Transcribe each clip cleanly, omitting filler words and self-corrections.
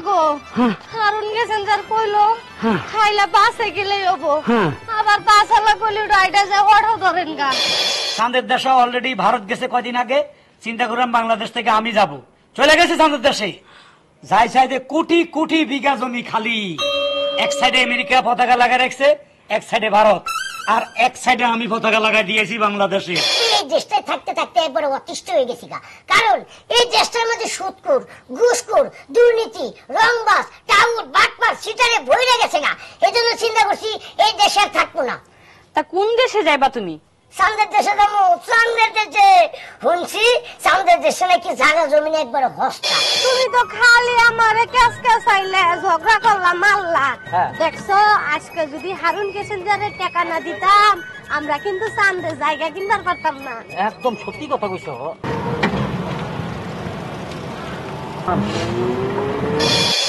গো হারুন গেছেন যার কইলো খাইলা বাসে গেলেই হবো আবার বাসালা কইলো রাইডা যা অটো ধরেন গা। চাঁদের দেশে অলরেডি ভারত গেছে কয়দিন আগে, চিন্তা করলাম বাংলাদেশ থেকে আমি যাব, চলে গেছে চাঁদের দেশে। যাই সাইডে কোটি কোটি বিঘা জমি খালি, এক সাইডে আমেরিকা পতাকা লাগা রাখছে, এক সাইডে ভারত, আর এক সাইডে আমি পতাকা লাগাই দিয়েছি বাংলাদেশে। এই দেশটায় থাকতে থাকতে একবারে অতিষ্ঠ হয়ে গেছি গা, কারণ এই দেশটার মধ্যে সুদখোর, ঘুষখোর, দুর্নীতি, রংবাজ, টাউট, বাটপার, সিটারে ভরে গেছে গা। এই জন্য চিন্তা করছি এই দেশে আর থাকবো না। তা কোন দেশে যাইবা তুমি? চাঁদের দেশে যাবো, চাঁদের দেশে। শুনছি চাঁদের দেশে নাকি জায়গা জমিনে একবারে হস্তা। তুমি তো খালি আমারে ক্যাস ক্যাসাইলে ঝগড়া করলা মারলা। দেখছো আজকে যদি হারুন প্যাসেঞ্জারে টাকা না দিতাম আমরা কিন্তু চাঁদের জায়গা কিনবার পারতাম না। একদম সত্যি কথা কইছো।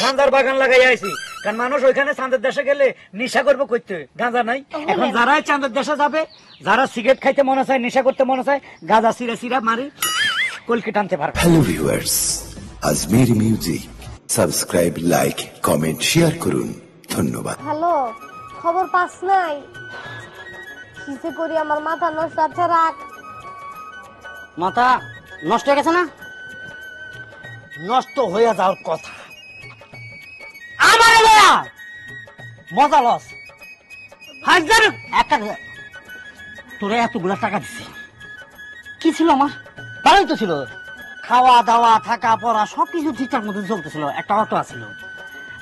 গাঁজার বাগান লাগাই আইছি, কারণ মানুষ ওইখানে চাঁদের দেশে গেলে নেশা করবো করতে, গাঁজা নাই। এখন যারাই চাঁদের দেশে যাবে, যারা সিগারেট খাইতে মনে চায়, নেশা করতে মনে চায়, গাঁজা সিরা সিরা মারি কলকে টানতে পারবে। Hello viewers, Ajmeri music subscribe, like, comment, share করুন। ধন্যবাদ। হ্যালো, খবর পাস নাই? কিসে করি আমার মাথা নষ্ট আছে। রাখ, মাথা নষ্ট হয়ে গেছে না? নষ্ট হয়ে যাওয়ার কথা আমার মজা লস। হাজার একটা তোরা এতগুলা টাকা দিছি, কি ছিল আমার? ভালোই তো ছিল, খাওয়া দাওয়া থাকা পড়া সবকিছু ঠিকঠাক মতো চলতেছিল। একটা অটো আছিল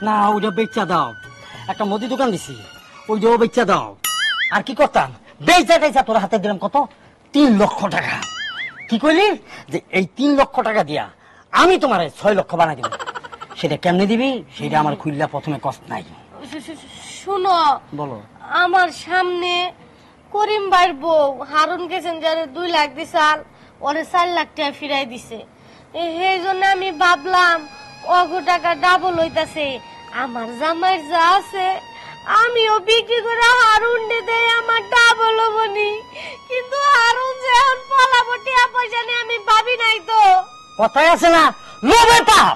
না, ওইটা বেচা দাও। একটা মুদি দোকান দিছি, ওইটাও বেচা দাও। আর কি করতাম, বেচা টেচা তোর হাতে দিলাম কত, 3 লক্ষ টাকা। কি কইলি যে এই 3 লক্ষ টাকা দিয়া আমি তোমার 6 লক্ষ বানাই দিব। সেটা কেমনে দিবি সেটা আমার খুললা প্রথমে কষ্ট নাই। শুনো, বলো। আমার সামনে করিম ভাইয়ের বউ হারুন প্যাসেঞ্জারে 2 লাখ দিছাল, ওরে 4 লাখ টাকা ফিরাই দিছে। এই জন্য আমি ভাবলাম অগো টাকা ডাবল হইতাছে। আমার জামাইয়ের যা আছে আমিও বিক্রি করে হারুন দেই, আমার ডাবল হবনি। কিন্তু হারুন যে এখন পলাবো টিয়া পয়সা নিয়ে আমি ভাবি নাই তো। কথাই আছে না, লোভে পাপ,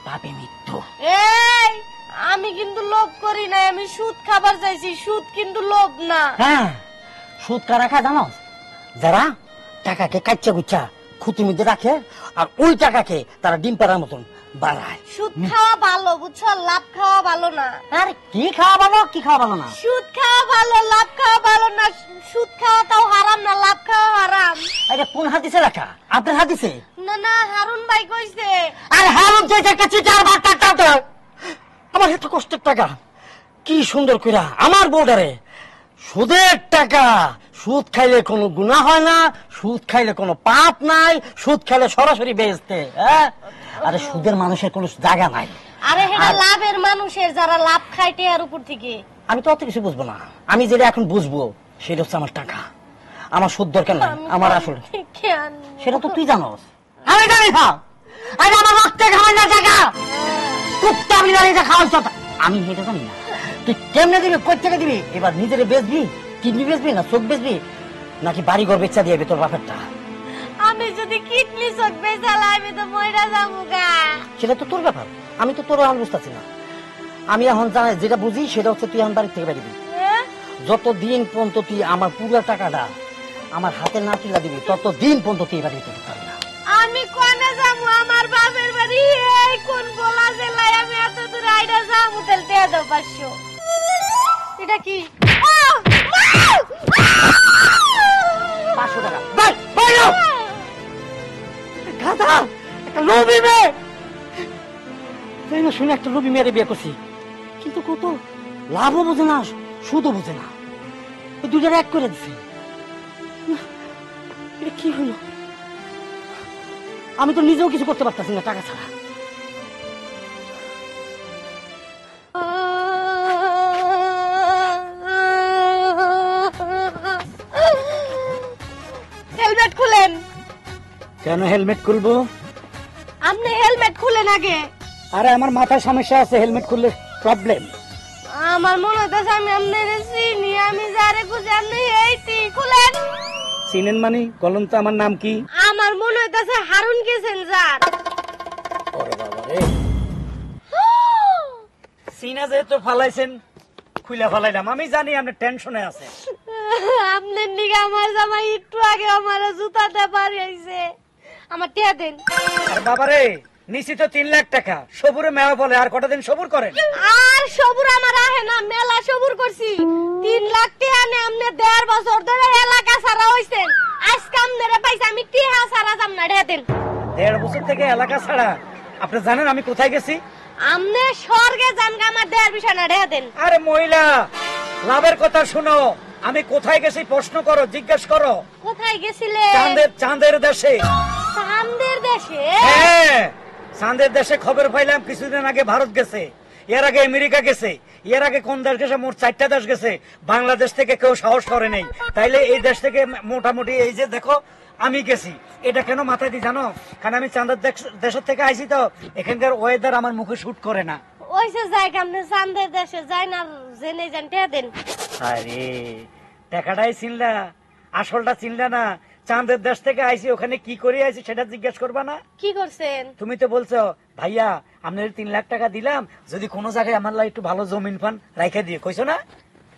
পাপে মৃত্যু। এই আমি কিন্তু লোভ করি না, আমি সুদ খাবার চাইছি। সুদ কিন্তু লোভ না। হ্যাঁ, সুদ কারা খায় জানো? যারা টাকাকে কাচ্চা গুচ্চা খুঁটির মধ্যে রাখে আর ওই টাকাকে তারা ডিম পাড়ার মতন বাড়ায়। সুদ খাওয়া ভালো, বুঝছো? লাভ খাওয়া ভালো না। আর কি খাওয়া ভালো, কি খাওয়া ভালো না? সুদ খাওয়া ভালো, লাভ খাওয়া ভালো না। সুদ খাওয়াটাও হারাম না, লাভ খাওয়া হারাম। এটা কোন হাদিসে রাখা? আপনার হাদিসে? না না, হারুন ভাই কইছে। আর হারুন যে টাকা চিটার বাট্টা টাকা, আমার এত কষ্টের টাকা কি সুন্দর কইরা আমার বউডারে সুদের টাকা। সুদ খাইলে কোনো গুনাহ হয় না, সুদ খাইলে কোনো পাপ নাই, সুদ খাইলে সরাসরি বেহেশতে। আরে সুদের মানুষের কোনো জায়গা নাই। আরে এটা লাভের মানুষের, যারা লাভ খায় টেয়ার উপর থেকে। আমি তো অত কিছু বুঝবো না, আমি যেটা এখন বুঝবো সেটা হচ্ছে আমার টাকা। আমার সুদ দরকার নাই, আমার আসল সেটা তো তুই জানোস। আমি জানি না, আরে আমার রক্তে খাওয়াই না টাকা, কুত্তা আমি জানি না খাওয়াই কথা। আমি এটা জানি না তুই কেমনে দিবি, কই থেকে দিবি। এবার নিজেরে বেচবি, কিডনি বেচবি না চোখ বেচবি, নাকি বাড়ি ঘর বেচা দিবি তোর বাপেরটা? আমি যদি কিডনি চোখ বেচালাই আমি তো মইরা যাবো গা। সেটা তো তোর ব্যাপার, আমি তো তোর এখন বুঝতেছি না। আমি এখন জানি যেটা বুঝি সেটা হচ্ছে তুই এখন বাড়ি থেকে বেরিয়ে দিবি। যতদিন পর্যন্ত তুই আমার পুরো টাকাটা আমার হাতে না তুলে দিবি ততদিন পর্যন্ত তুই বাড়ি দিতে পারবি না। আমি কোনে যাবো? আমার বাপের বাড়ি এই কোন গোলা জেলায়, আমি এত দূর আইডা যাবো। তেলতে দাও 500। এটা কি? 500 টাকা বাই বাই। গাধা, একটা লোভী মেয়ে। শুনে একটা লোভী মেয়ের বিয়ে করছি, কিন্তু কত লাভও বোঝে না, সুদও বোঝে না, ওই দুটার এক করে দিছে। এটা কি হলো? আমি তো নিজেও কিছু করতে পারতাছি না টাকা ছাড়া। হেলমেট খুলেন। কেন হেলমেট খুলবো? আপনি হেলমেট খুলেন আগে। আরে আমার মাথায় সমস্যা আছে, হেলমেট খুললে প্রবলেম। আমার মনে হইতেছে আমি আপনার চিনি, আমি যারে খুঁজে আপনি এইটি খুলেন। চিনেন মানে বলুন তো আমার নাম কি? আমার মনে হইতেছে হারুন প্যাসেঞ্জার। ওরে বাবা রে, সিনা যেহেতু ফালাইছেন খুলে ফালাইলাম, আমি জানি আপনি টেনশনে আছে। আপনার দিকে আমার জামাই একটু আগে আমার জুতাটা বাড়িয়েছে, আমার টিয়া দেন। আরে বাবারে, নিশ্চিত 3 লাখ টাকা সবুরে মেওয়া বলে, আর কটা দিন সবুর করেন। আর সবুর আমার আহে না, মেলা সবুর করছি। 3 লাখ টিয়া নে আমনে 1.5 বছর ধরে এলাকা সারা হইছেন, আজকে আমনেরে পাইছে আমি টিয়া সারা যাম না, টিয়া দেন। 1.5 বছর থেকে এলাকা ছাড়া? আপনি জানেন আমি কোথায় গেছি? আমনে স্বর্গে যান, আমার দেয়ার বিষয় না, টিয়া দেন। আরে মহিলা, লাভের কথা শুনো, আমি কোথায় গেছি প্রশ্ন করো, জিজ্ঞেস করো। কোথায় গেছিলে? চাঁদের দেশে। চাঁদের দেশে? হ্যাঁ, চাঁদের দেশে খবর পাইলাম কিছুদিন আগে ভারত গেছে, এর আগে আমেরিকা গেছে, এর আগে কোন দেশ গেছে? মোট 4টা দেশ গেছে। বাংলাদেশ থেকে কেউ সাহস করে নেই। তাইলে এই দেশ থেকে মোটামুটি এই যে দেখো আমি গেছি, এটা কেন মাথায় দিই জানো? কারণ আমি চাঁদের দেশের থেকে আইছি তো, এখানকার ওয়েদার আমার মুখে শুট করে না। ওই যে জায়গা আপনি চাঁদের দেশে যাই না, জেনে যান, টিয়া দেন। আরে টাকাটাই চিনলা, আসলটা চিনলা না। চাঁদের দেশ থেকে আইছি, ওখানে কি করে আইছি সেটা জিজ্ঞেস করবা না? কি করছেন? তুমি তো বলছো ভাইয়া আপনার 3 লাখ টাকা দিলাম, যদি কোনো জায়গায় আমার লাই একটু ভালো জমিন পান রাইখা দিয়ে, কইছো না?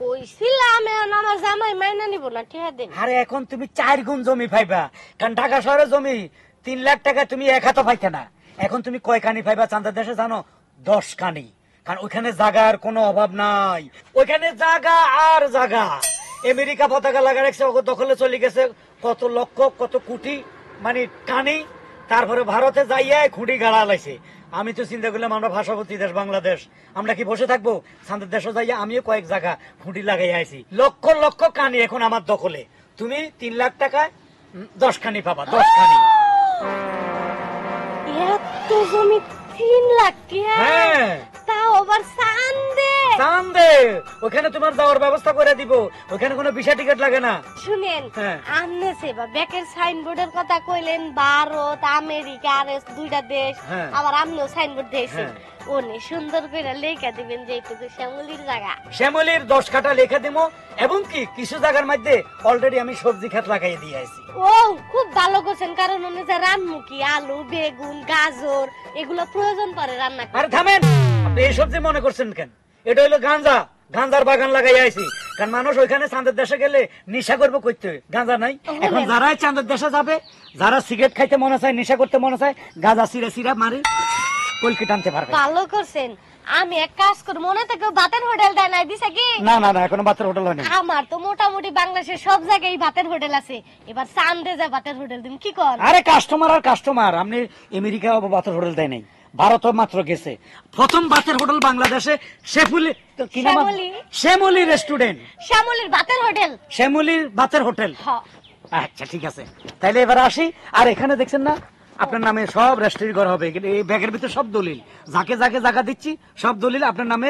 কইছিলাম, এখন আমার জামাই মাইনা নিব না, টিয়া দেন। আরে এখন তুমি 4 গুণ জমি পাইবা, কারণ ঢাকা শহরে জমি 3 লাখ টাকা তুমি 1 হাতও পাইতে না। এখন তুমি কয় কানি পাইবা চাঁদের দেশে জানো? 10 কানি। কারণ ওইখানে জায়গার কোনো অভাব নাই, ওইখানে জায়গা আর জায়গা। আমেরিকা পতাকা লাগা রাখছে, ওকে দখলে চলে গেছে কত লক্ষ কত কোটি মানে কানি। তারপরে ভারতে যাইয়া খুঁটি গাড়া লাইছে। আমি তো চিন্তা করলাম আমরা ভাষাবতী দেশ বাংলাদেশ, আমরা কি বসে থাকবো? চাঁদের দেশে যাইয়া আমিও কয়েক জায়গা খুঁটি লাগাই আইছি, লক্ষ লক্ষ কানি এখন আমার দখলে। তুমি 3 লাখ টাকা 10 খানি পাবা, 10 খানি। এত জমি 3 লাখ টিয়া? হ্যাঁ, তাও আবার চাঁদে। ওখানে তোমার যাওয়ার ব্যবস্থা করে দিব, ওখানে কোনো ভিসা টিকিট লাগে না। শুনেন, হ্যাঁ। আমনে সেবা ব্যাকের সাইনবোর্ডের কথা কইলেন, ভারত আমেরিকা আর 2টা দেশ, হ্যাঁ। আবার আমনেও সাইনবোর্ড দিয়েছেন, হ্যাঁ। ওনে সুন্দর করে লেখা দিবেন যে এইটুকু শ্যামলির জায়গা। শ্যামলির 10 কাঠা লেখা দেবো, এবং কি কিছু জায়গার মধ্যে অলরেডি আমি সবজি ক্ষেত লাগাই দিয়ে আইছি। ও খুব ভালো করছেন, কারণ ওনে যে রান্নমুখী আলু বেগুন গাজর এগুলো প্রয়োজন পড়ে রান্না করতে। আরে থামেন, আপনি এই সবজি মনে করছেন কেন? এটা হলো গাঁজা, গাঁজার বাগান লাগাই আইছি। কারণ মানুষ ওইখানে চাঁদের দেশে গেলে নেশা করবো করতে, গাঁজা নাই। এখন যারাই চাঁদের দেশে যাবে, যারা সিগারেট খাইতে মনে চায়, নেশা করতে মনে চায়, গাঁজা সিরা সিরা মারি কলকি টানতে পারবে। ভালো করছেন। আমি এক কাজ করি, মনে থেকে ভাতের হোটেল দেয় নাই দিছে কি? না না না, এখনো ভাতের হোটেল হয়নি। আমার তো মোটামুটি বাংলাদেশের সব জায়গায় ভাতের হোটেল আছে, এবার চাঁদে যা ভাতের হোটেল দিন কি কর? আরে কাস্টমার আর কাস্টমার, আপনি আমেরিকা ভাতের হোটেল দেয় নাই, ভারত মাত্র গেছে। প্রথম ভাতের হোটেল বাংলাদেশে শ্যামলি, কি নাম? শ্যামলি রেস্টুরেন্ট, শ্যামলির ভাতের হোটেল। শ্যামলির ভাতের হোটেল। আচ্ছা ঠিক আছে, তাইলে এবার আসি। আর এখানে দেখছেন না আপনার নামে সব রেজিস্ট্রি করা হবে, এই ব্যাগের ভিতরে সব দলিল, যাকে যাকে জায়গা দিচ্ছি সব দলিল আপনার নামে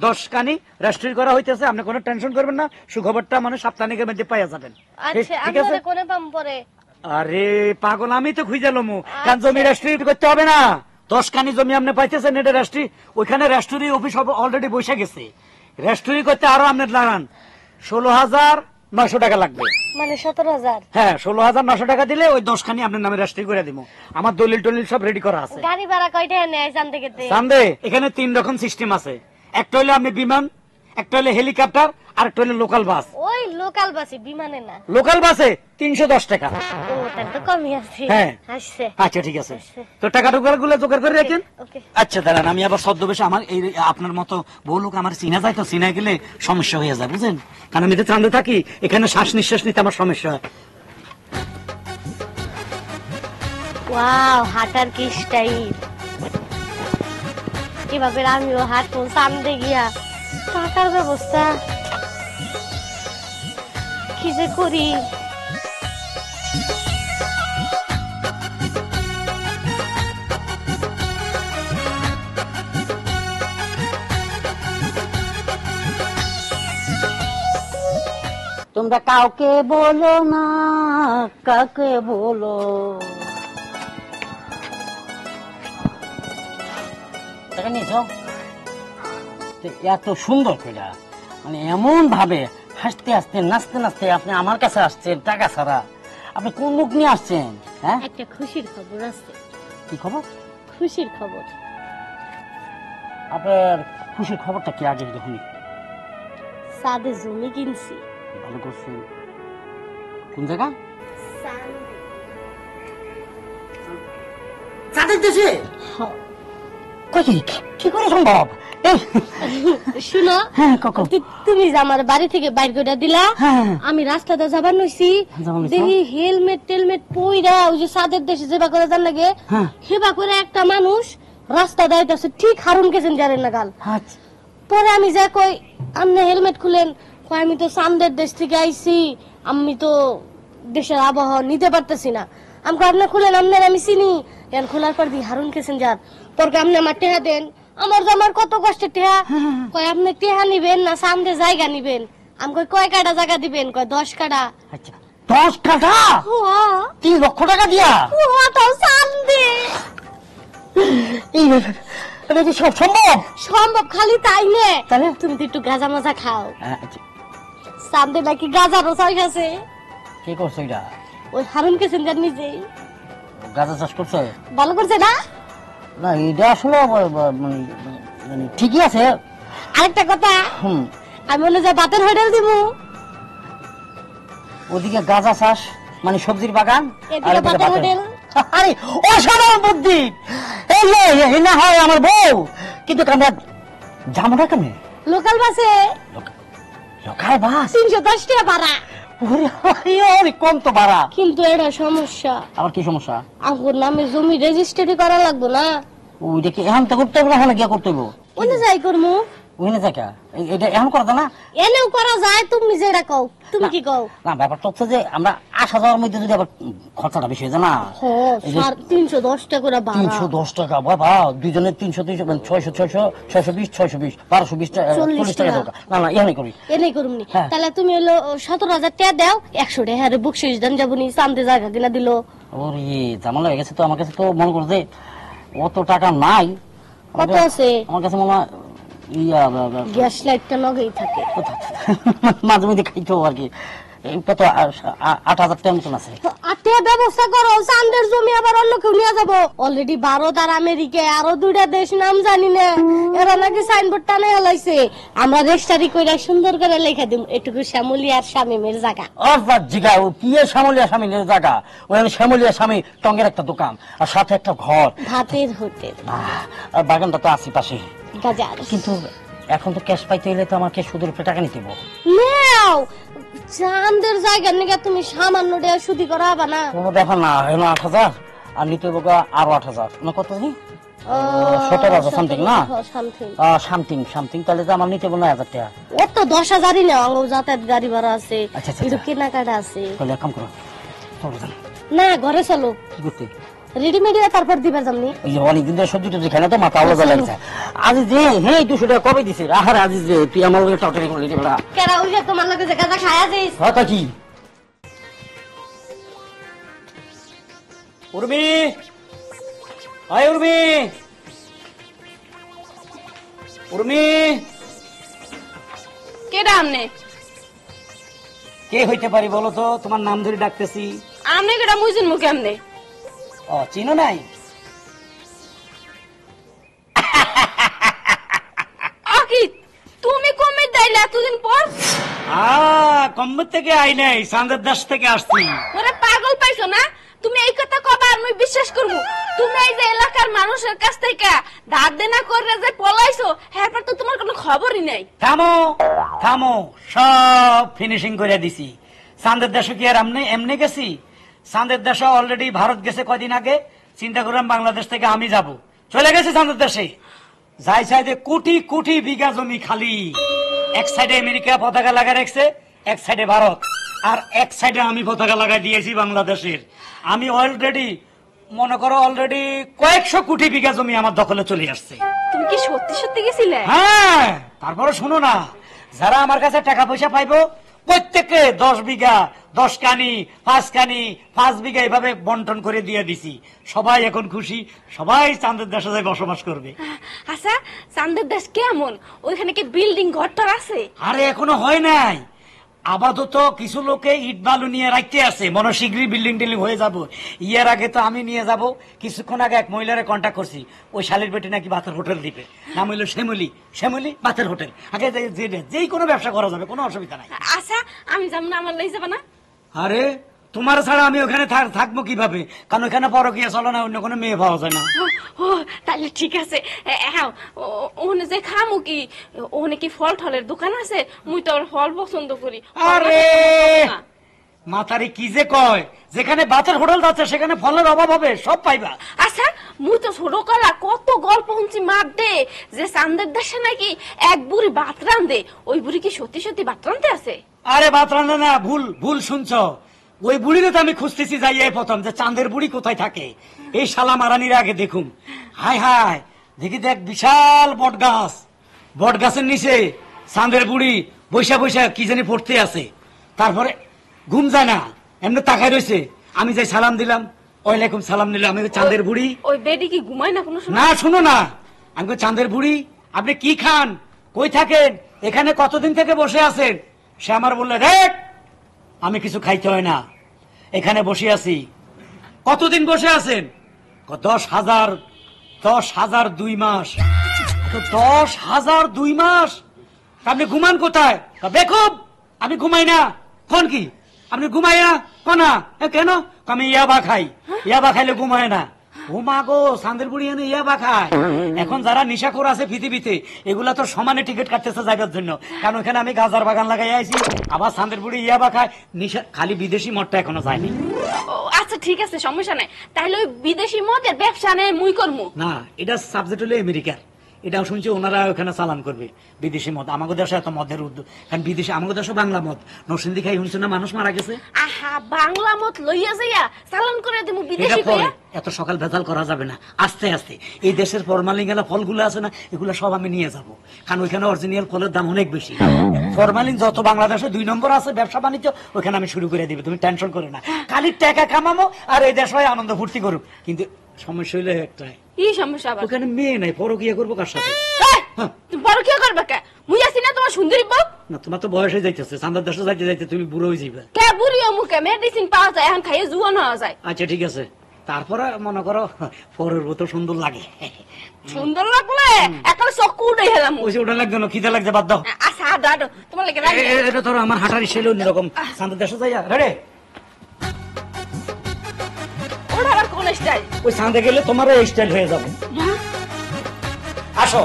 10 কানি রেজিস্ট্রি করা হইতেছে। আপনি কোনো টেনশন করবেন না, সুখবরটা মানে সাপ্তাহিকের মধ্যে পাইয়া যাবেন। আচ্ছা, ঠিক আছে? আমি কোনে পাম পরে? আরে পাগল, আমি তো খুঁজে লমু, কারণ জমি রেজিস্ট্রি করতে হবে না। 10 কানি জমি আপনি পাইতেছেন, এটা রেজিস্ট্রি, ওইখানে রেজিস্ট্রি অফিস অলরেডি বসে গেছে। রেজিস্ট্রি করতে আরো আপনার লাগান 16,900 টাকা লাগবে। মানে 17,000? হ্যাঁ, 16,900 টাকা দিলে ওই 10 খানি আপনার নামে রেজিস্ট্রি করে দিব। আমার দলিল টলিল সব রেডি করা আছে। গাড়ি ভাড়া কয়টা নেয় চাঁদ থেকে? চাঁদে এখানে 3 রকম সিস্টেম আছে, একটা হলে আপনি বিমান, একটা হলে হেলিকপ্টার, আর একটা হলে লোকাল বাস। ওই লোকাল বাসে, বিমানে না। লোকাল বাসে 310 টাকা। ও তাহলে তো কমই আছে। হ্যাঁ আসছে। আচ্ছা ঠিক আছে, তো টাকা টুকার গুলো জোগাড় করে রাখেন। ওকে। আচ্ছা দাঁড়ান, আমি আবার ছদ্মবেশে, আমার এই আপনার মতো বউ লোক আমার চিনা যায় তো, চিনা গেলে সমস্যা হয়ে যায় বুঝেন, কারণ আমি তো চাঁদে থাকি, এখানে শ্বাস নিঃশ্বাস নিতে আমার সমস্যা হয়। ওয়াও, হাঁটার কি স্টাইল! কিভাবে আমিও হাঁটবো চাঁদে গিয়া? টাকার ব্যবস্থা কি যে করি। তোমরা কাউকে বলো না, কাকে বলো? টাকা নিয়েছো? এত সুন্দর করে, মানে এমন ভাবে হাসতে হাসতে নাচতে নাচতে আপনি আমার কাছে আসছেন টাকা ছাড়া, আপনি কোন মুখ নিয়ে আসছেন? হ্যাঁ, একটা খুশির খবর আছে। কি খবর? খুশির খবর। আপনার খুশির খবরটা কি আগে দেখুন। সাদে জমি কিনছি। ভালো করছেন। কোন জায়গা? চাঁদের দেশে? কি করে সম্ভব? শুনো, হ্যাঁ, কাকু। তুমি যে আমার বাড়ি থেকে বাইর করে দিলা, হ্যাঁ। আমি রাস্তাতে যাবার নইছি, দেখি হেলমেট টেলমেট পইরা ওই যে সাদের দেশে যেবা করে যান লাগে, হ্যাঁ। সেবা করে একটা মানুষ রাস্তা দাইতেছে ঠিক হারুন কেছেন যারেন না গাল। আচ্ছা। পরে আমি যা কই আপনি হেলমেট খুলেন, কয় আমি তো চান্দের দেশ থেকে আইছি, আমি তো দেশের আবহাওয়া নিতে পারতেছি না। আমি কই আপনি খুলেন, আপনার আমি চিনি। এখন খোলার পর দি হারুন কেছেন যার পরে আপনি আমার টেহা দেন। আমার জামার কত কষ্টের টেহা। কয় আপনি টেহা নিবেন না সামনে জায়গা নিবেন? আমি কই কয় কাটা জায়গা দিবেন? কয় 10 কাটা। আচ্ছা, 10 কাঠা? 3 লক্ষ টাকা দিয়া? তাও চান্দে। এটা কি সব সম্ভব? সম্ভব, খালি তাই নে। তাহলে? তুমি তো একটু গাঁজা মাজা খাও। আচ্ছা, চান্দে নাকি গাঁজারও চাষ আছে। কি করছো এটা? ওই হারুন কেছেন যার নিজেই। গাঁজা চাষ করছে? ভালো করছে না? না, এটা আসলে মানে ঠিকই আছে। আরেকটা কথা, আমি মনে যায় বাতের হোটেল দিব। ওদিকে গাঁজা চাষ মানে সবজির বাগান, এদিকে আর এদিকে বাতের বাতের। হোটেল। আরে অসাধারণ বুদ্ধি। এই না হয় আমার বউ, কিন্তু আমরা যাবো না কেন? লোকাল বাসে লোকাল বাস? 310 টাকা ভাড়া। ওরে কম তো ভাড়া। কিন্তু এটা সমস্যা, আবার কি সমস্যা? আমার নামে জমি রেজিস্ট্রি করা লাগবে না। ওইটা কি এখন তো করতে হবে না, এখন গিয়ে করতে হবে? ওনে যাই করমু। ওইখানে জায়গা এটা এখন করা যায় না? এনেও করা যায়, তুমি যেটা কও। তুমি কি কও? না, ব্যাপারটা হচ্ছে যে আমরা আসা যাওয়ার মধ্যে যদি আবার খরচাটা বেশি হয়ে যায় না। এই যে 310 টাকা করে ভাড়া। 310 টাকা বাবা, দুইজনের 300 মানে 600 620 1220 টাকা 40 টাকা দরকার। না না, এখানে করি। এনেই করমনি। হ্যাঁ। তাহলে তুমি হলো 17,000 টাকা দাও, 100 টাকা হারে বকশিশ দেন যাবনি, চান্দে জায়গা কিনা দিল। ওরে ঝামেলা হয়ে গেছে তো। আমার কাছে তো মনে করো যে অত টাকা নাই। কত আছে? আমার কাছে মনে হয় গ্যাস লাইটটা নগেই থাকে। মাঝে মধ্যে খাইতো আর কি। কত 8,000 টাকার মতন আছে। আতে ব্যবস্থা করো, চান্দের জমি আবার অন্য কেউ নিয়ে যাবো। অলরেডি ভারত আর আমেরিকা আরো 2টা দেশ নাম জানি না, এরা নাকি সাইনবোর্ড টানে লাইছে। আমরা রেজিস্ট্রি কইরা সুন্দর করে লেখা দিম এটুকু শ্যামলী আর শামিমের জায়গা। জিগা ও কি শ্যামলিয়া স্বামীর জায়গা? ওখানে শ্যামলিয়া স্বামী টঙ্গের একটা দোকান আর সাথে একটা ঘর, ভাতের হোটেল, আর বাগানটা তো আশেপাশে। বাজার। কিন্তু এখন তো ক্যাশ পাইতে হইলে তো আমাকে সুদের উপরে টাকা নিতে হবে। নাও চান্দের জায়গা নিয়ে তুমি সামান্য টাকা সুদি করা হবে না। কোনো ব্যাপার না, হলো 8,000 আর নিতে হবে আরো 8,000 না কত জানি 17,000 সামথিং না সামথিং। তাহলে তো আমার নিতে হবে 9,000 টাকা। ও তো 10,000ই না, অঙ্গ যাতায়াত গাড়ি ভাড়া আছে, আচ্ছা, আচ্ছা, একটু আচ্ছা। কেনাকাটা আছে। তাহলে এক কাম করো, চলো যান। না ঘরে চলো, কি করতে? রেডিমেড তারপর দিবা জামনি। এই যে অনেকদিন ধরে সবজি টবজি খাই না তো, মাথা আলাদা লাগছে। আজ যে হ্যাঁ 200 টাকা কবে দিছে? আহারে আজিজ রে, তুই আমার লগে টাউটারি করলি রে বড়া। কেরা ওই যে তোমার লগে যে গাঁজা খায়া যাইস। হ্যাঁ তা কি? উর্মি, আয় উর্মি, উর্মি। কেডা আমনে? কে হইতে পারি বলো তো? তোমার নাম ধরে ডাকতেছি। আমনে কেডা মুইজিন মুখে আমনে? ও চিনো নাই? আকি তুমি কমে দাইলা এতদিন পর? কম্বর থেকে আই নাই, চাঁদের দেশ থেকে আসছি। ওরে পাগল পাইছো না? তুমি এই কথা কবা আর মুই বিশ্বাস করবো? তুমি এই যে এলাকার মানুষের কাছ থেকে ধার দেনা করে যে পলাইছো, এরপর তো তোমার কোনো খবরই নাই। থামো থামো, সব ফিনিশিং করে দিছি। চাঁদের দেশে কি আর এমনি গেছি? চাঁদের দেশে অলরেডি ভারত গেছে কদিন আগে। চিন্তা করলাম বাংলাদেশ থেকে আমি যাব, চলে গেছি চাঁদের দেশে। যাই সাইডে কোটি কোটি বিঘা জমি খালি। এক সাইডে আমেরিকা পতাকা লাগা রাখছে, এক সাইডে ভারত, আর এক সাইডে আমি পতাকা লাগাই দিয়েছি বাংলাদেশের। আমি অলরেডি মনে করো অলরেডি কয়েকশো কোটি বিঘা জমি আমার দখলে চলে আসছে। তুমি কি সত্যি সত্যি গেছিলে? হ্যাঁ, তারপরে শুনো না, যারা আমার কাছে টাকা পয়সা পাইবো প্রত্যেককে 10 বিঘা 10 কানি 5 কানি 5 বিঘা এইভাবে বন্টন করে দিয়ে দিছি। সবাই এখন খুশি, সবাই চাঁদের দেশে যাই বসবাস করবে। আচ্ছা চাঁদের দেশ কেমন? ওইখানে কি বিল্ডিং ঘরটার আছে? আরে এখনো হয় নাই, আপাতত কিছু লোকে ইট বালু নিয়ে রাখতে আছে, মনে শীঘ্রই বিল্ডিং টিল্ডিং হয়ে যাব। ইয়ার আগে তো আমি নিয়ে যাব, কিছুক্ষণ আগে এক মহিলারে কন্ট্যাক্ট করছি, ওই শালির বেটি নাকি বাতের হোটেল দিবে, নাম হইলো শ্যামলি বাতের হোটেল। আগে যেই কোনো ব্যবসা করা যাবে, কোনো অসুবিধা নাই। আচ্ছা আমি যাব না, আমার লই যাবে না? আরে তোমার ছাড়া আমি ওখানে থাকবো কিভাবে, কারণ ওখানে পরকীয়া চলে না, অন্য কোনো মেয়ে পাওয়া যায় না। ও তাহলে ঠিক আছে। হ্যাঁ ওখানে যে খামু কি, ওখানে কি ফল টলের দোকান আছে? মুই তো আবার ফল পছন্দ করি। আরে মাথারি কি যে কয়, যেখানে বাতের হোটেল আছে সেখানে ফলের অভাব হবে, সব পাইবা। আচ্ছা মুই তো ছোট কলা কত গল্প শুনছি মার দে, যে চান্দের দেশে নাকি এক বুড়ি ভাত রান্ধে, ওই বুড়ি কি সত্যি সত্যি ভাত রান্ধতে আছে? আরে ভাত রান্ধে না, ভুল শুনছো। ওই বুড়িরে তো আমি খুঁজতেছি যাই এই প্রথম, যে চাঁদের বুড়ি কোথায় থাকে। এই শালা মারানির আগে দেখুম, হাই হাই দেখি দেখ বিশাল বট গাছের নিচে চাঁদের বুড়ি বৈশা কি জানি পড়তে আছে। তারপরে ঘুম যায় না, এমনি তাকায় রয়েছে। আমি যাই সালাম দিলাম, ওয়ালাইকুম সালাম নিলাম। আমি চাঁদের বুড়ি। ওই বেডি কি ঘুমায় না কোনো সময়? না শুনো না, আমি চাঁদের বুড়ি আপনি কি খান, কই থাকেন, এখানে কতদিন থেকে বসে আছেন? সে আমার বললে, রে আমি কিছু খাইতে হয় না, এখানে বসে আছি। কতদিন বসে আছেন? 10,000 2 মাস। 10,000 2 মাস? আপনি ঘুমান কোথায়? বেকুব, আমি ঘুমাই না। কোন কি আপনি ঘুমাই না? কোনা কেন? আমি ইয়াবা খাই, ইয়াবা খাইলে ঘুমায় না। ঘুমা গো, চাঁদের বুড়ি এনে ইয়াবা খায়। এখন যারা নিশাখোর আছে পৃথিবীতে, এগুলা তো সমানে টিকিট কাটতেছে যাইবার জন্য, কারণ এখানে আমি গাজার বাগান লাগাই আইছি। আবার চাঁদের বুড়ি ইয়াবা খায়, নিশা খালি বিদেশি মদটা এখনো যায়নি। আচ্ছা ঠিক আছে, সমস্যা নাই। তাহলে ওই বিদেশি মদের ব্যবসা নেই মুই করবো না। এটা সাবজেক্ট হলো আমেরিকার, এটাও শুনছি ওনারা ওখানে চালান করবে বিদেশি মদ। আমাদের দেশে এত মদের উদ্যোগ, কারণ বিদেশি আমাদের দেশে বাংলা মদ নরসিংদী খাই শুনছে না, মানুষ মারা গেছে। আহা বাংলা মদ লইয়া যাইয়া চালান করে দেবো বিদেশি কইয়া? এত সকাল ভেজাল করা যাবে না, আস্তে আস্তে। এই দেশের ফরমালিন গেলা ফলগুলো আছে না, এগুলো সব আমি নিয়ে যাব, কারণ ওইখানে অরিজিনাল ফলের দাম অনেক বেশি। ফরমালিন যত বাংলাদেশে 2 নম্বর আছে ব্যবসা বাণিজ্য, ওইখানে আমি শুরু করে দিবে, তুমি টেনশন করো না। খালি টাকা কামাবো আর এই দেশ হয় আনন্দ ফুর্তি করুক। কিন্তু সমস্যা হইলে একটাই, কি সমস্যা আবার? ওখানে মেয়ে নাই, পরকিয়া করবো কার সাথে? তুমি পরকিয়া করবে কে? মুই আছি না তোমার সুন্দরী বউ? না, তোমার তো বয়স হয়ে যাইতেছে, চাঁদার দেশে যাইতে যাইতে তুমি বুড়ো হয়ে যাবে। কে বুড়ি অমুকে মেডিসিন পাওয়া যায়, এখন খাইয়ে জুয়ান হওয়া যায়। আচ্ছা ঠিক আছে, তারপরে মনে করো পরের মতো সুন্দর লাগে। সুন্দর লাগলে একটা চক্ষু উঠে হেলাম। ওই যে ওটা লাগবে না, খিদে লাগছে, বাদ দাও। আচ্ছা দাঁড়ো, তোমার লেগে রাখি। এটা ধরো আমার হাঁটার ছেলে অন্যরকম, চাঁদার দেশে যাই রে। ওটা আবার কোন স্টাইল? ওই চাঁদে গেলে তোমার এই স্টাইল হয়ে যাবে। আসো।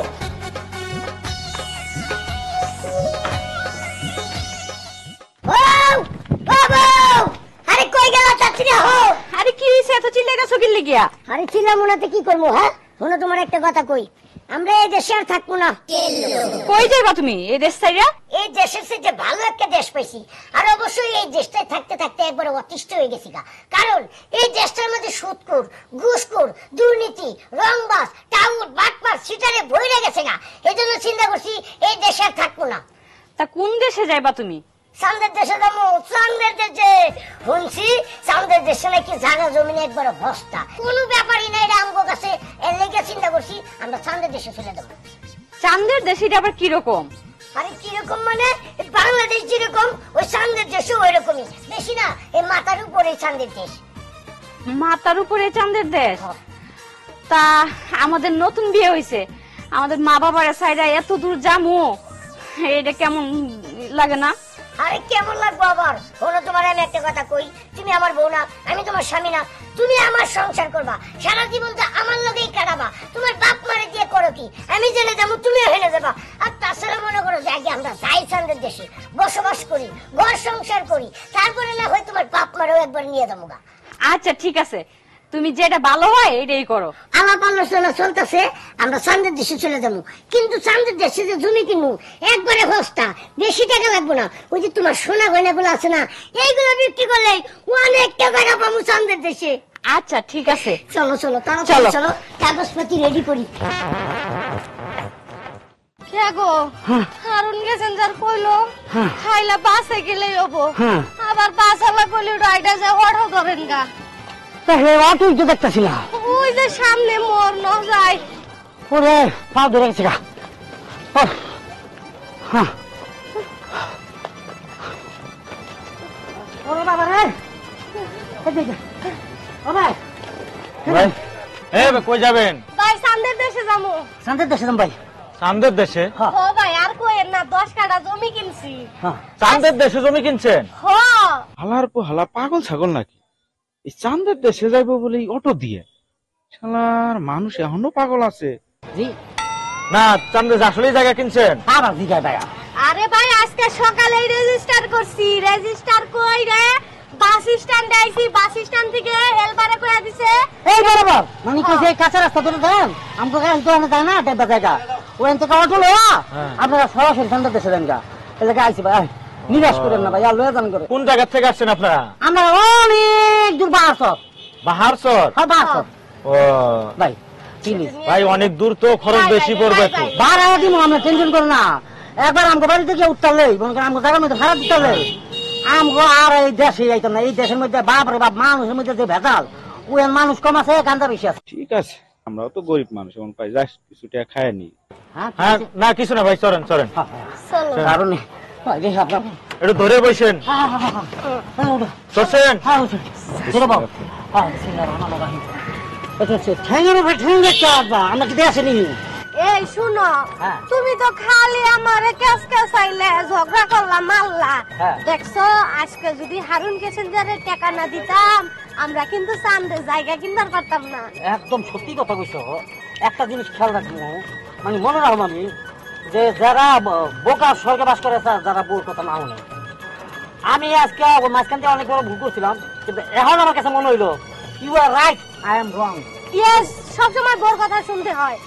আরে কই গেল চাচ্ছি না হো? আরে কি হইছে এত চিল্লাই গেছো কি লাগিয়া? আরে চিল্লা মোনাতে কি করবো? হ্যাঁ শোনো, তোমার একটা কথা কই, আমরা এই দেশে আর থাকবো না। কই যাইবা তুমি এই দেশ ছাইরা? এই দেশের যে ভালো একটা দেশ পাইছি, আর অবশ্যই এই দেশটায় থাকতে থাকতে একবারে অতিষ্ঠ হয়ে গেছি গা। কারণ এই দেশটার মধ্যে সুদখোর, ঘুষখোর, দুর্নীতি, রংবাজ, টাউট, বাটপার, সিটারে ভরে গেছে গা। এই জন্য চিন্তা করছি এই দেশে আর থাকবো না। তা কোন দেশে যাইবা তুমি? চাঁদের দেশে যাবো। চাঁদের দেশে শুনছি, চাঁদের দেশে নাকি জায়গা জমিন একবারে ভস্তা, কোনো ব্যাপারই নাই আমগো কাছে। এর লেগে চিন্তা করছি আমরা চাঁদের দেশে চলে যাবো। চাঁদের দেশে আবার কিরকম? আরে কিরকম মানে, বাংলাদেশ যেরকম ওই চাঁদের দেশও ওই রকমই, বেশি না, এই মাথার উপরে চাঁদের দেশ। মাথার উপরে চাঁদের দেশ? তা আমাদের নতুন বিয়ে হইছে, আমাদের মা বাবার সাইডে এত দূর যামু, এটা কেমন লাগে না? আরে কেমন লাগবো আবার? শোনো, তোমার আমি একটা কথা কই, তুমি আমার বউ না, আমি তোমার স্বামী না, তুমি আমার সংসার করবা, সারা জীবন তো আমার লগেই কাটাবা। তোমার বাপ মারে দিয়ে করো কি, আমি জেনে যাবো, তুমিও হেলে যাবা। আর তাছাড়া মনে করো যে আগে আমরা যাই চাঁদের দেশে বসবাস করি, ঘর সংসার করি, তারপরে না হয় তোমার বাপ মারেও একবার নিয়ে যাবো গা। আচ্ছা ঠিক আছে, তুমি যেটা ভালো হয় এটাই করো। আমার আলোচনা চলতেছে, আমরা চাঁদের দেশে চলে যাবো, কিন্তু চাঁদের দেশে যে জমি কিনবো একবারে সস্তা, বেশি টাকা লাগবে না। ওই যে তোমার সোনা গয়না গুলো আছে না, এইগুলো বিক্রি করলে অনেক টাকা পাবো চাঁদের দেশে। আচ্ছা ঠিক আছে, চলো চলো তাড়াতাড়ি চলো, কাগজপাতি রেডি করি। কে গো, হারুন গেছেন যার কইলো খাইলা বাসে গেলেই হবো, আবার বাসালা কইলে রাইডা যা অটো ধরেন গা। অটোই তো দেখতেছিলাম, ওই যে সামনে মোর ন যায়। ওরে পা ধরে গেছে গা। ওরে বাবা রে ও ভাই ভাই কই যাবেন? ভাই চান্দের দেশে যাবো। শান্তির দেশে যাম ভাই। চাঁদের দেশে? ও ভাই আর কইেন না, 10 কাঠা জমি কিনছি। চাঁদের দেশে জমি কিনছেন? হ হালার পো হালা পাগল ছাগল নাকি? এই চাঁদের দেশে যাইবো বলে অটো দিয়ে শালার মানুষ এখনো পাগল আছে। জি না চাঁদের আসলেই জায়গা কিনছেন? আবার দিঘা টাকা। আরে ভাই আজকে সকালেই রেজিস্টার করছি, রেজিস্টার কইরে বাস স্ট্যান্ডে আইছি, বাস স্ট্যান্ড থেকে হেলপারে কইয়া দিছে এই বরাবর মানে কইছে কাঁচা রাস্তা ধরে দেন আমগো গাড়ি তো যায় না টাইপা জায়গা ওখান থেকে অটো লয়া আপনারা সরাসরি শান্তির দেশে যান গা। এই জায়গা আইছি ভাই, নিরাশ করেন না ভাই, আর লয়া যান করে। কোন জায়গা থেকে আসছেন আপনারা? আমরা অনেক দূর বাহারসর। বাহারসর? হ্যাঁ বাহারসর ও ভাই প্লিজ ভাই অনেক দূর তো, খরচ বেশি পড়বে তো। ভাড়া দিব আমরা, টেনশন করো না। একবার আমগো বাড়ি থেকে উঠতালে মনে করেন আমগো জায়গার মধ্যে ভাড়া দিতালে আমগো আর এই দেশে যাইতাম না। এই দেশের মধ্যে বাপ রে বাপ মানুষের মধ্যে যে ভেজাল, ওই মানুষ কম আছে গান্দা বেশি আছে। ঠিক আছে, আমরাও তো গরিব মানুষ, এমন পাই যাস কিছু টাকা খায় নি। হ্যাঁ না কিছু না ভাই, চলেন চলেন। চলো। কারণ আপনার একটু ধরে বসেন। চলছেন? আমরা কি আসেনি? এই শুনো, হ্যাঁ। তুমি তো খালি আমারে কেস কেসাইলে, ঝগড়া করলা, মারলা। হ্যাঁ। দেখছো আজকে যদি হারুন প্যাসেঞ্জারের টাকা না দিতাম আমরা কিন্তু চান্দে জায়গা কিনতে পারতাম না। একদম সত্যি কথা কইছো। একটা জিনিস খেয়াল রাখবো, মানে মনে রাখবো আমি, যে যারা বোকা স্বর্গে বাস করে যারা বউর কথা না হলে, আমি আজকে মাঝখান থেকে অনেক বড় ভুল করছিলাম, কিন্তু এখন আমার কাছে মনে হইলো you are right, I am wrong. Yes, সবসময় বউর কথা শুনতে হয়।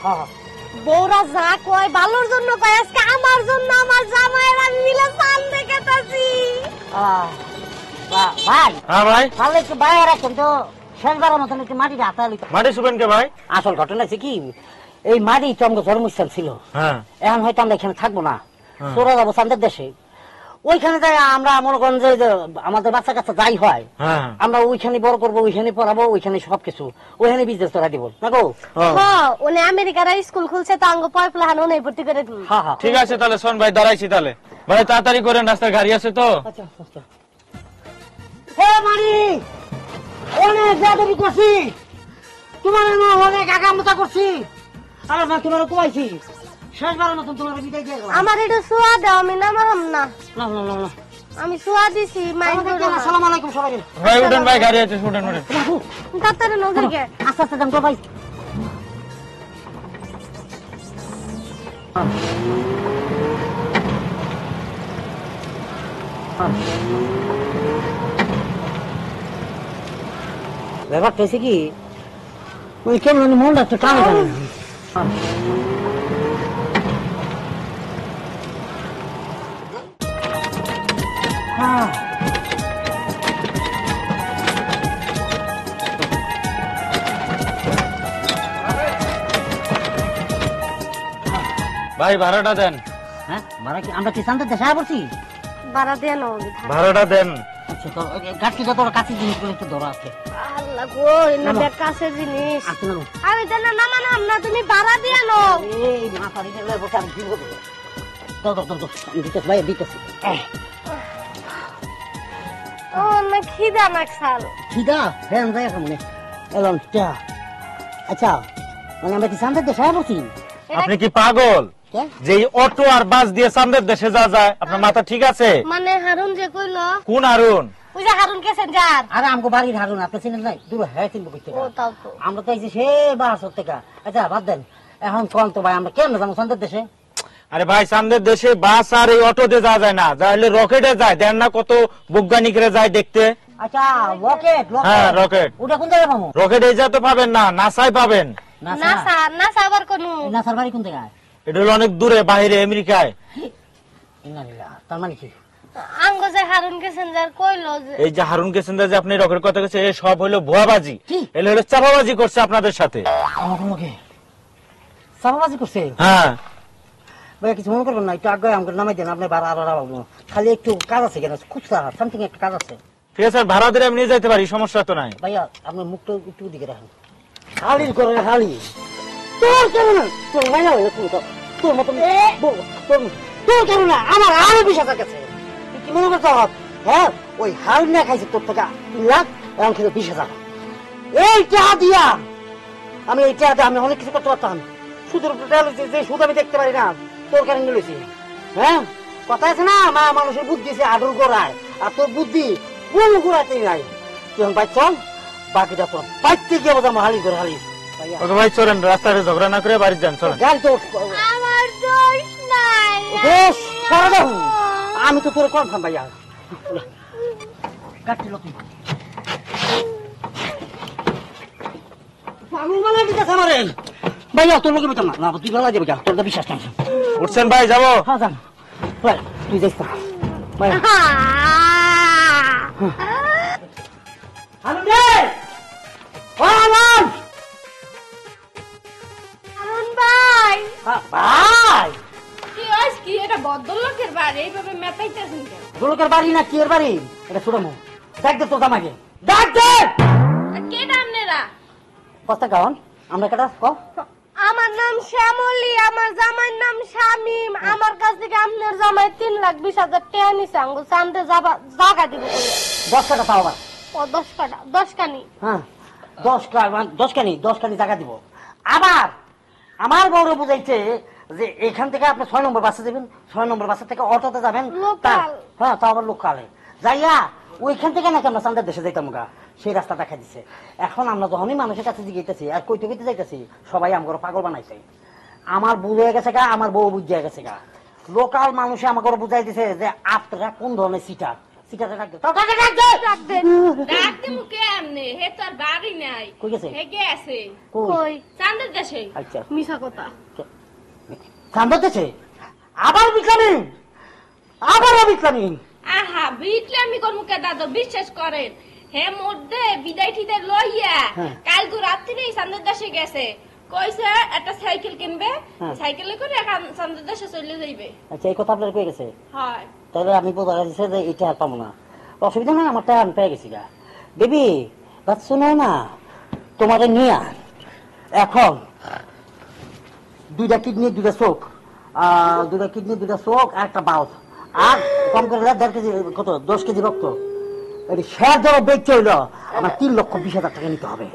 বউরা যা কয় ভালোর জন্য কয়। আজকে আমার জন্য আমার জামাইয়ের আমি মিলে চান্দে কেটেছি। ভাই হ্যাঁ ভাই, তাহলে একটু বাইরে রাখেন তো, শেষবারের মতন একটু মাটিটা হাতালি। মাটি শুবেন কে ভাই? আসল ঘটনা হচ্ছে কি, এই মাটি তো আমাদের জন্মস্থান ছিল, হ্যাঁ এখন হয়তো আমরা এখানে থাকবো না, চলে যাবো চান্দের দেশে। ওইখানে যাই আমরা মনে করেন যে আমাদের বাচ্চা কাচ্চা যাই হয়, হ্যাঁ আমরা ওইখানে বড় করবো, ওইখানে পড়াবো, ওইখানে সবকিছু, ওইখানে বিজনেস করা দিব না গো। হ্যাঁ, উনি আমেরিকার স্কুল খুলছে তো আঙ্গ পয় প্লান উনি ভর্তি করে দিন। হ্যাঁ হ্যাঁ ঠিক আছে তাহলে শোন ভাই, দাঁড়াইছি তাহলে। ভাই তাড়াতাড়ি করেন, রাস্তায় গাড়ি আছে তো। আচ্ছা আচ্ছা। হে মারি, অনেক বেয়াদবি করছি, তোমার অনেক আগামতা করছি, আর না তোমার কুমাইছি, শেষবারের মতন তোমার বিদায় দিয়ে গেলাম। আমার একটু সোয়া দাও, আমি নামাম না। না না না না, আমি সোয়া দিছি, মাইন্ড করো না। আসসালামু আলাইকুম সবাই। ভাই উঠেন ভাই, গাড়ি আছে, উঠেন উঠেন। তাড়াতাড়ি নজরকে। আস্তে আস্তে যান তো ভাই। ব্যাপারটা হচ্ছে কি, ওই কেমন মনটা একটু টানে টানে। ভাই ভাড়াটা দেন। হ্যাঁ ভাড়া কি আমরা কি চান্দের দেশে পড়ছি? ভাড়া দিয়ে নাও। ভাড়াটা দেন। আচ্ছা তো গাছটি যত কাছে জিনিসগুলো একটু ধরা আছে। আল্লাহ গো, এনে ব্যাগ কাছে জিনিস। আচ্ছা নামো। আমি জানা নামানাম না, তুমি ভাড়া দিয়ে নাও। এই মাথা দিতে বসে আমি কি বলবো? দাও দাও দাও, আমি দিতেছি ভাই, দিতেছি। ও না খিদা লাগছাল। খিদা ফ্যান যায় মনে এলাম চা। আচ্ছা মানে আমরা কি চান্দের দেশে পড়ছি? আপনি কি পাগল? কে? যে এই অটো আর বাস দিয়ে চাঁদের দেশে যা যায়, আপনার মাথা ঠিক আছে? মানে হারুন যে কইলো, কোন হারুন? ওই যে হারুন প্যাসেঞ্জার। আরে আমগো বাড়ির হারুন, আপনি চিনেন নাই? দূর হ্যাঁ চিনবো কইতে। ও তাও তো। আমরা তো এই যে সে 1200 টাকা। আচ্ছা বাদ দেন, এখন কোন তো ভাই আমরা কেন যাবো চান্দের দেশে? আরে ভাই চাঁদের দেশে বাস আর এই অটোতে যাওয়া যায় না, যাইলে রকেটে যায়। দেন না কত বৈজ্ঞানিকরা যায় দেখতে। আচ্ছা রকেট, হ্যাঁ রকেট। ওটা কোন জায়গায় পাবো? রকেট এই তো পাবেন না, নাসায় পাবেন। নাসা, নাসা আবার কোন? নাসার বাড়ি কোন জায়গায়? এটা হলো অনেক দূরে, বাইরে আমেরিকায়। তার মানে কি? আঙ্গ যে হারুন প্যাসেঞ্জার কইলো যে এই যে হারুন কেসেন্দার যে আপনি রকেট কথা গেছে, এই সব হলো ভুয়াবাজি। কি? এগুলো হলো চাপাবাজি করছে আপনাদের সাথে। আমার লোকে সাবাবাজি করছে। হ্যাঁ ভাই কিছু মনে করবেন না, একটু আগে আমাকে নামাই দেন, আপনি বাড়া আরো রাখবো। খালি একটু কাজ আছে কেন, খুচরা সামথিং একটা কাজ আছে। ঠিক আছে, ভাড়া দিলে আমি নিয়ে যাইতে পারি, সমস্যা তো নাই। ভাইয়া আপনার মুখটা একটু দিকে রাখেন, খালি করে খালি। তোর কেমন তোর ভাই না তোর মতন তোর কেমন না, আমার আরো 20,000 কাছে। কি মনে করছো? হ্যাঁ ওই হার না খাইছে তোর টাকা 3 লাখ এখন কিন্তু 20,000 এই টাকা দিয়া আমি এই টাকা আমি অনেক কিছু করতে পারতাম সুদের উপর টাকা লইছি, যে সুদ আমি দেখতে পারি না তোর কারণে লইছি। হ্যাঁ কথা আছে না মা মানুষের বুদ্ধি আছে আডুর গোড়ায়, আর তোর বুদ্ধি কোন গোড়াতেই নাই। তুই ভাই চল, বাকিটা তোর বাইতে গিয়ে বোঝাম হালি করে হালি। ওকে ভাই চলেন, রাস্তায় ঝগড়া না করে বাড়ি যান, চলেন। গাড়ি তো আমার দোষ নাই। বেশ করে দাও, আমি তো তোর কনফার্ম ভাইয়া। গাড়ি লোক ভাইয়া তোর লোকে বেতাম না, তুই ভালো যাবে যা, তোর তো বিশ্বাস নাই। উঠছেন ভাই, যাবো? হ্যাঁ যান ভাই, তুই যাইস না ভাই। আনন্দ ও আনন্দ আরুন ভাই, ভাই কি আজ কি এটা ভদ্রলোকের বাড়ি, এইভাবে মেতাইতেছেন কেন? লোকের বাড়ি না কি এর বাড়ি? এটা ছোট মো দেখ দে তোর জামাকে, দেখ দে কেডা আপনারা? কথা কারণ আমরা কেটা ক আমার নাম শ্যামলী, আমার জামাইয়ের নাম শামিম। আমার কাছ থেকে আপনার জামাই 3,20,000 টাকা নিছে, আঙ্গুল চান্দে জায়গা দিব বলে। 10 টাকা পাও আবার। ও 10 কাটা, 10 কানি। হ্যাঁ 10 কানি টাকা দিব। আবার আমার বড় বুঝাইছে যে এখান থেকে আপনি 6 নম্বর বাসে যাবেন, 6 নম্বর বাসা থেকে অটোতে যাবেন। লোকাল। হ্যাঁ তাও আবার লোকালে যাইয়া ওইখান থেকে নাকি আমরা চান্দের দেশে যাইতাম গা, সেই রাস্তা দেখা দিচ্ছে। এখন আমরা যখনই মানুষের কাছে জিগাইতেছি আর কইতে কইতে যাইতেছি, সবাই আমগো পাগল বানাইছে। আমার বুঝ হয়ে গেছে গা, আমার বউ বুঝ হয়ে গেছে গা। লোকাল মানুষে আমাকে বুঝাই দিছে যে আপনারা কোন ধরনের সিটার। সিটারে ডাক দে, ডাক দেন। ডাক দিমু কেমনে? হে তো আর বাড়ি নাই। কই গেছে? হে গেছে কই? চান্দের দেশে। আচ্ছা মিছা কথা। চান্দর দেশে আবার বিক্রামি, আবারও বিক্রামি। আহা বিটলে আমি কর্মকে দাদা বিশ্বাস করেন, হে মধ্যে বিদায় ঠিদায় লইয়া হ্যাঁ। কালকে রাত্রিরে চান্দের দেশে গেছে, কইছে একটা সাইকেল কিনবে, হ্যাঁ। সাইকেলে করে এখন চান্দের দেশে চলে যাইবে। আচ্ছা এই কথা আপনার কই গেছে? হয় তাহলে আমি বোঝা যাচ্ছে যে এটা আর পাবো না। অসুবিধা নাই, আমার টাকা আমি পেয়ে গেছি গা। বেবি বাত শুনো না, তোমাদের নিয়ে এখন 2টা কিডনি 2টা চোখ, 2টা কিডনি 2টা চোখ আর একটা বাউল, আর কম করে 1.5 কেজি কত 10 কেজি রক্ত, এটি শেয়ার ধরো বেচতে হইলো আমার 3,20,000 টাকা নিতে হবে।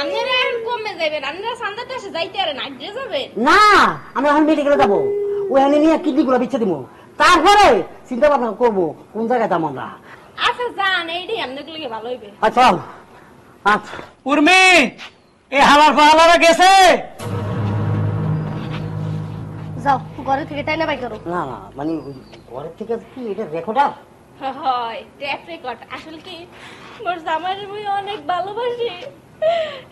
আপনারা এখন কমে যাবেন, আপনারা চান্দের দেশে যাইতে পারেন, আগে যাবেন না আমি এখন মেডিকেলে যাবো, ওখানে নিয়ে কিডনি গুলো বেচে দিব, তারপরে চিন্তা ভাবনা করবো কোন জায়গায় দাম আমরা। আচ্ছা যান, এইটাই আপনাদের লিগে ভালো হইবে। আচ্ছা আচ্ছা উর্মি এ হালার পাহালারা গেছে। যাও ঘরে থেকে টাইনা বাই করো। না না মানে ঘরের থেকে কি এটা রেকর্ডার? হয় ট্যাপ রেকর্ড। আসলে কি মোর জামাইয়ের মুই অনেক ভালোবাসি,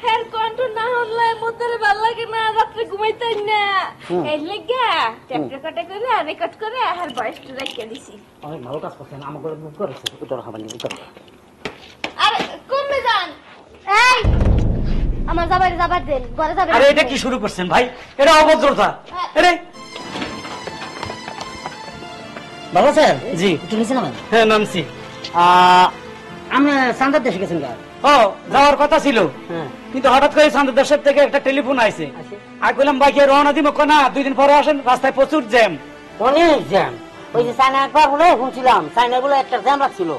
হের কন্ঠ না হলে মধ্যে ভালো লাগে না, রাত্রে ঘুমাইতেন না, এই লেগে ট্যাপ রেকর্ডে করে রেকর্ড করে হের ভয়েসটা রেখে দিছি। অনেক ভালো কাজ করছেন, আমার ঘরে বুক করেছে উত্তর খাবার নিয়ে উত্তর। আর কমে যান। এই আমার জামাইরে যাবার দেন, ঘরে যাবেন। আরে এটা কি শুরু করছেন ভাই, এটা অভদ্রতা। আরে ভালো আছেন? জি একটু নিচে নামেন। হ্যাঁ নামছি। আমি চান্দার দেশে গেছেন গা। ও যাওয়ার কথা ছিল, হ্যাঁ কিন্তু হঠাৎ করে চান্দের দেশের থেকে একটা টেলিফোন আইছে। আছে। আর কইলাম বাইকে রওনা দিব, না 2 দিন পরে আসেন, রাস্তায় প্রচুর জ্যাম। অনেক জ্যাম। ওই যে চায়না একবার বলে শুনছিলাম, চায়না বলে একটা জ্যাম রাখছিল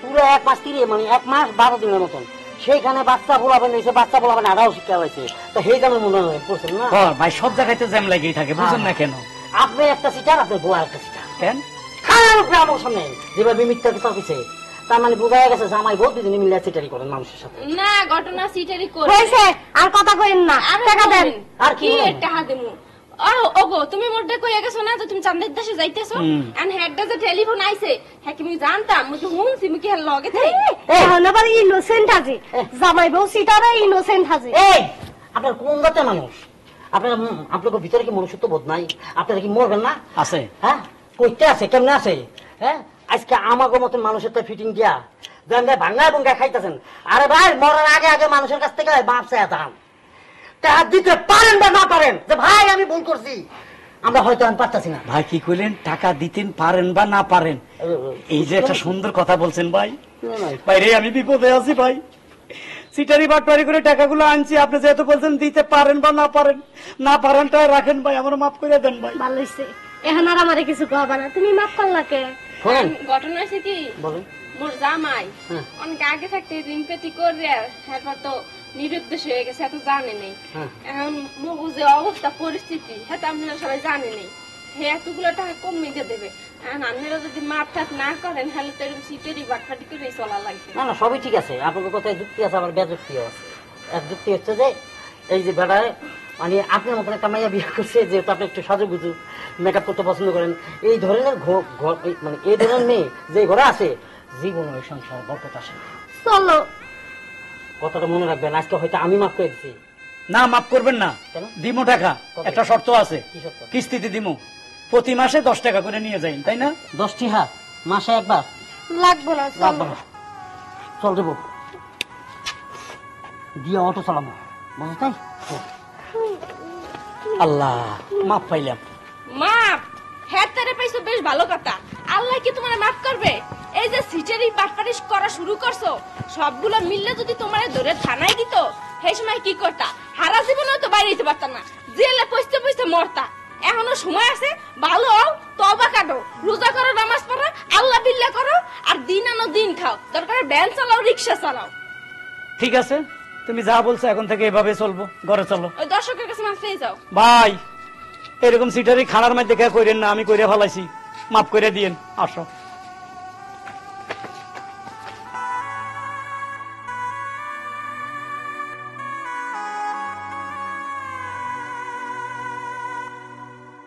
পুরো 1 মাস 30 মানে 1 মাস 12 দিনের মতন। সেইখানে বাচ্চা বলাবেন এসে বাচ্চা বলাবেন আধাও শিক্ষা হয়েছে, তো সেই জ্যামের মনে হয় পড়ছেন না? হ্যাঁ ভাই সব জায়গায় তো জ্যাম লাগেই থাকে, বুঝেন না কেন? আপনি একটা সিটার, আপনার বউ একটা সিটার। কেন? খাওয়ার উপরে আমার সামনে যেভাবে মিথ্যা কথা কইছে, তার মানে বোঝা গেছে জামাই বউ দুজনে মিলে সিটারি করেন মানুষের সাথে। না ঘটনা সিটারি করে হয়েছে, আর কথা কইেন না, টাকা দেন। আর কি কি বলেন? টাকা দেবো? ওগো তুমি মোরটা কইয়া গেছো না যে তুমি চান্দের দেশে যাইতেছো, আর হেডটা যে টেলিফোন আইছে হ্যাঁ কি আমি জানতাম, মুই তো শুনছি, মুই কি হের লগে থাই। এখন আবার ইনোসেন্ট আছে, জামাই বউ সিটারে ইনোসেন্ট আছে। এই আপনার কোন জাতের মানুষ? আপনার আপনার ভিতরে কি মনুষ্যত্ব বোধ নাই? আপনারা কি মরবেন না? আছে। হ্যাঁ কইতে আছে, কেমনে আছে? হ্যাঁ আজকে আমাকে মতন মানুষের তো ফিটিং দিয়া দেন ভাঙ্গায় ভঙ্গায় খাইতেছেন। আরে ভাই মরার আগে আগে মানুষের কাছ থেকে বাপ চায় দাম টাকা দিতে পারেন বা না পারেন, যে ভাই আমি ভুল করছি, আমরা হয়তো আমি পারতাছি না। ভাই কি কইলেন, টাকা দিতেন পারেন বা না পারেন? এই যে একটা সুন্দর কথা বলছেন ভাই। ভাই রে আমি বিপদে আছি ভাই, সিটারি বাটপারি করে টাকাগুলো আনছি, আপনি যেহেতু বলছেন দিতে পারেন বা না পারেন, না পারেন তাই রাখেন ভাই, আমার মাফ করে দেন ভাই। ভালো হইছে, এখন আর আমারে কিছু কবা না, তুমি মাফ করলা কে? শোনেন ঘটনা হয়েছে কি, বলেন। মোর জামাই হ্যাঁ। অনেক আগে থাকতে ঋণ পেতি করে এরপর তো নিরুদ্দেশ হয়ে গেছে, এত জানে নেই। হ্যাঁ। এখন মগু যে অবস্থা পরিস্থিতি হ্যাঁ আপনারা সবাই জানে নেই, হে এতগুলো টাকা কমিয়ে দিয়ে দেবে। এখন আপনারা যদি মাপ টাপ না করেন তাহলে তো এরকম সিটেরই বাটফাটি করে চলা লাগবে। না না সবই ঠিক আছে, আপনার কথায় যুক্তি আছে, আবার বেযুক্তিও আছে। এক যুক্তি হচ্ছে যে এই যে বেড়ায় মানে আপনার মতন একটা মাইয়া বিয়ে করছে, যেহেতু আপনি একটু সাজুগুজু মেকআপ করতে পছন্দ করেন, এই ধরনের মানে এই ধরনের মেয়ে যে ঘরে আসে জীবন ওই সংসার বরকত আসে। চলো। কথাটা মনে রাখবেন, আজকে হয়তো আমি মাফ করে দিচ্ছি। না মাফ করবেন না, কেন? দিমো টাকা। কবে? একটা শর্ত আছে, কি সত্য? কিস্তিতে দিমো, প্রতি মাসে 10 টাকা করে নিয়ে যাই, তাই না? 10টি হাত মাসে একবার লাগবো না, লাগবে চলো। না। চল দেবো দিয়ে অটো চালাবো, বুঝো তাই? আল্লাহ মাফ পাইলাম। মাপ হ্যাঁ তারে পাইছো, বেশ ভালো কথা। আল্লাহ কি তোমার মাফ করবে? এই যে সিটেরি বাটপাটিস করা শুরু করছো, সবগুলো মিললে যদি তোমারে ধরে থানায় দিত, সেই সময় কি করতা? হারা জীবনেও তো বাইরে যেতে পারতা না, জেলে পয়সতে পয়সতে মরতা। এখনো সময় আছে, ভালো হও, তওবা কাটো, রোজা করো, নামাজ পড়ো, আল্লাহ বিল্লাহ করো, আর দিন আনো দিন খাও, দরকার ভ্যান চালাও, রিক্সা চালাও। ঠিক আছে, তুমি যা বলছো এখন থেকে এভাবে চলবো। ঘরে চলো। ওই দর্শকের কাছে মাফ পেয়ে যাও। ভাই এরকম সিটারি খানার মধ্যে দেখা করেন না, আমি কইরা ফেলাইছি, মাফ করে দিয়েন। আসো।